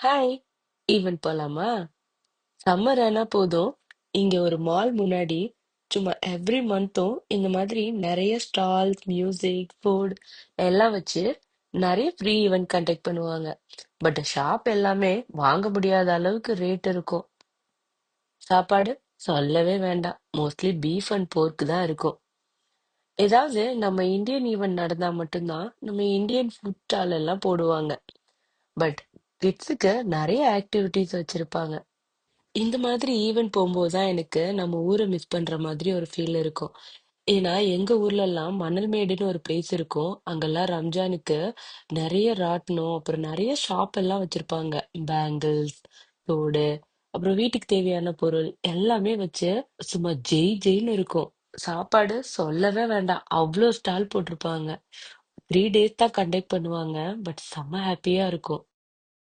Hi! Event போலாமா? Summer ஆனா போதும், இங்க ஒரு மால் முன்னாடி சும்மா எவ்ரி மந்த்தும் இந்த மாதிரி நிறைய ஸ்டால்ஸ், மியூசிக், ஃபுட் எல்லாம் வச்சு நிறைய ஃப்ரீ ஈவென்ட் கண்டக்ட் பண்ணுவாங்க. பட் ஷாப் எல்லாமே வாங்க முடியாத அளவுக்கு ரேட் இருக்கும். சாப்பாடு சொல்லவே வேண்டாம். மோஸ்ட்லி பீஃப் அண்ட் போர்க் தான் இருக்கும். ஏதாவது நம்ம இந்தியன் ஈவென்ட் நடந்தா மட்டும்தான் நம்ம இந்தியன் ஃபுட் ஸ்டால் எல்லாம் போடுவாங்க. பட் கிட்ஸுக்கு நிறைய ஆக்டிவிட்டிஸ் வச்சிருப்பாங்க. இந்த மாதிரி ஈவென்ட் போகும்போது தான் எனக்கு நம்ம ஊரை மிஸ் பண்ற மாதிரி ஒரு ஃபீல் இருக்கும். ஏன்னா எங்க ஊர்ல எல்லாம் மணல்மேடுன்னு ஒரு பிளேஸ் இருக்கும். அங்கெல்லாம் ரம்ஜானுக்கு நிறைய ராட்டினம், அப்புறம் நிறைய ஷாப் எல்லாம் வச்சிருப்பாங்க. பேங்கிள்ஸ், தோடு, அப்புறம் வீட்டுக்கு தேவையான பொருள் எல்லாமே வச்சு சும்மா ஜெய் ஜெயின்னு இருக்கும். சாப்பாடு சொல்லவே வேண்டாம். அவ்வளோ ஸ்டால் போட்டிருப்பாங்க. 3 டேஸ் தான் கண்டக்ட் பண்ணுவாங்க. பட் செம்ம ஹாப்பியா இருக்கும்.